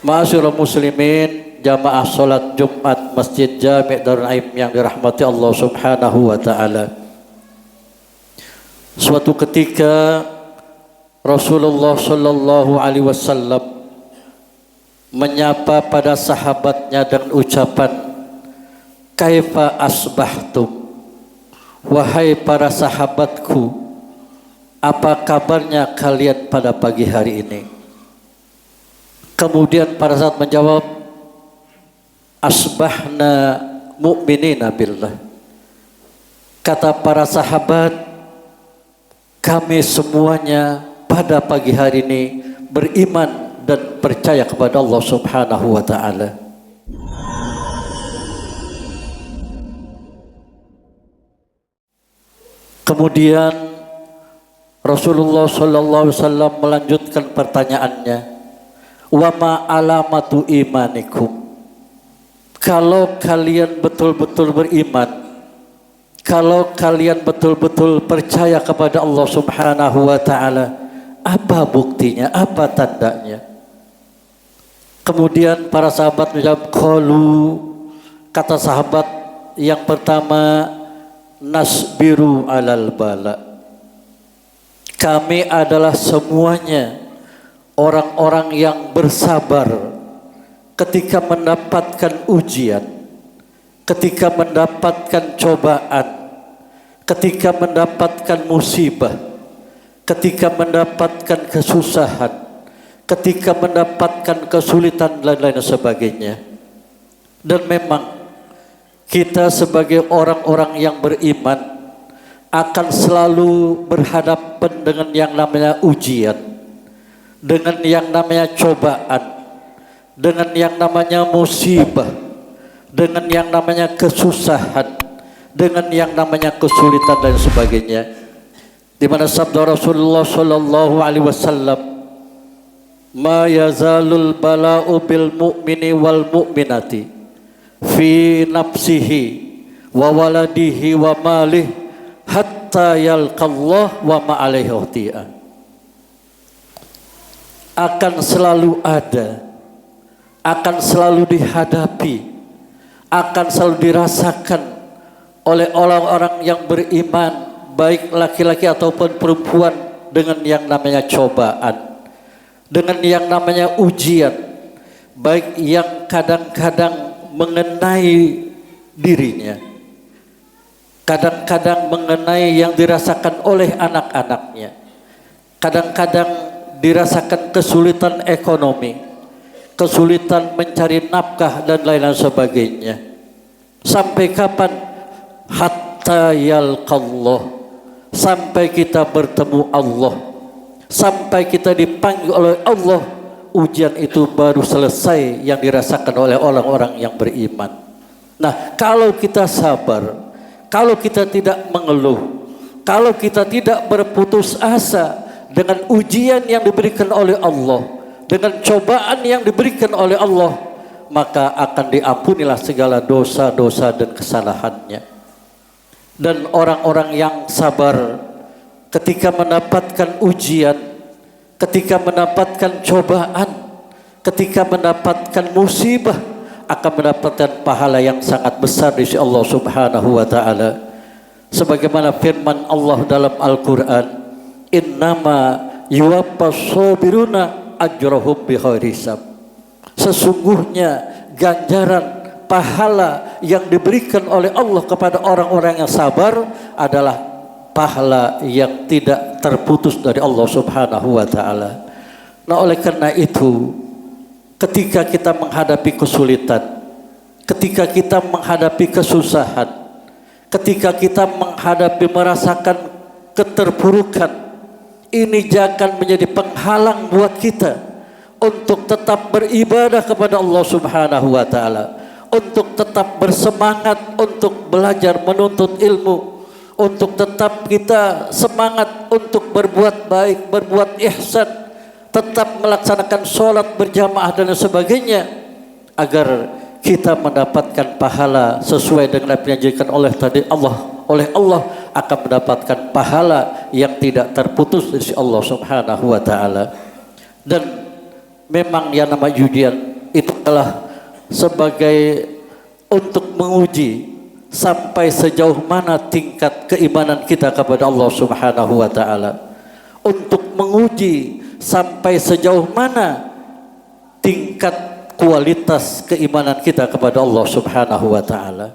Ma'asyiral muslimin, jamaah salat Jumat Masjid Jami' Darul Aim yang dirahmati Allah Subhanahu wa taala. Suatu ketika Rasulullah sallallahu alaihi wasallam menyapa pada sahabatnya dengan ucapan, "Kaifa asbahtum?" Wahai para sahabatku, apa kabarnya kalian pada pagi hari ini? Kemudian para sahabat menjawab, asbahna mu'minina billah. Kata para sahabat, kami semuanya pada pagi hari ini beriman dan percaya kepada Allah Subhanahu wa taala. Kemudian Rasulullah sallallahu alaihi wasallam melanjutkan pertanyaannya, wa ma alamatu imanikum? Kalau kalian betul-betul beriman, kalau kalian betul-betul percaya kepada Allah Subhanahu wa taala, apa buktinya, apa tandanya? Kemudian para sahabat menjawab, qalu, kata sahabat yang pertama, nasbiru alal bala. Kami adalah semuanya orang-orang yang bersabar ketika mendapatkan ujian, ketika mendapatkan cobaan, ketika mendapatkan musibah, ketika mendapatkan kesusahan, ketika mendapatkan kesulitan dan lain sebagainya. Dan memang kita sebagai orang-orang yang beriman akan selalu berhadapan dengan yang namanya ujian, dengan yang namanya cobaan, dengan yang namanya musibah, dengan yang namanya kesusahan, dengan yang namanya kesulitan dan sebagainya. Di mana sabda Rasulullah sallallahu alaihi wasallam, ma yazalul bala'u bil mu'mini wal mu'minati fi nafsihi wa waladihi wa malih hatta yalqallah wa ma alaihi uhtiyah. Akan selalu ada, akan selalu dihadapi, akan selalu dirasakan oleh orang-orang yang beriman, baik laki-laki ataupun perempuan, dengan yang namanya cobaan, dengan yang namanya ujian, baik yang kadang-kadang mengenai dirinya, kadang-kadang mengenai yang dirasakan oleh anak-anaknya, kadang-kadang dirasakan kesulitan ekonomi, kesulitan mencari nafkah dan lain-lain sebagainya. Sampai kapan? Hatta yalqallah, sampai kita bertemu Allah, sampai kita dipanggil oleh Allah. Ujian itu baru selesai yang dirasakan oleh orang-orang yang beriman. Nah, kalau kita sabar, kalau kita tidak mengeluh, kalau kita tidak berputus asa dengan ujian yang diberikan oleh Allah, dengan cobaan yang diberikan oleh Allah, maka akan diampunilah segala dosa-dosa dan kesalahannya. Dan orang-orang yang sabar ketika mendapatkan ujian, ketika mendapatkan cobaan, ketika mendapatkan musibah, akan mendapatkan pahala yang sangat besar di sisi Allah Subhanahu wa taala. Sebagaimana firman Allah dalam Al-Qur'an, innama yuwaffas sabiruna ajrahum bighairi hisab. Sesungguhnya ganjaran pahala yang diberikan oleh Allah kepada orang-orang yang sabar adalah pahala yang tidak terputus dari Allah Subhanahu wa taala. Nah, oleh karena itu, ketika kita menghadapi kesulitan, ketika kita menghadapi kesusahan, ketika kita merasakan keterpurukan, ini jangan menjadi penghalang buat kita untuk tetap beribadah kepada Allah Subhanahu wa taala, untuk tetap bersemangat untuk belajar menuntut ilmu, untuk tetap kita semangat untuk berbuat baik, berbuat ihsan, tetap melaksanakan sholat berjamaah dan sebagainya, agar kita mendapatkan pahala sesuai dengan apa yang dijanjikan oleh Allah akan mendapatkan pahala yang tidak terputus dari Allah Subhanahu wa taala. Dan memang yang namanya ujian adalah sebagai untuk menguji sampai sejauh mana tingkat keimanan kita kepada Allah Subhanahu wa taala. Untuk menguji sampai sejauh mana tingkat kualitas keimanan kita kepada Allah Subhanahu wa taala.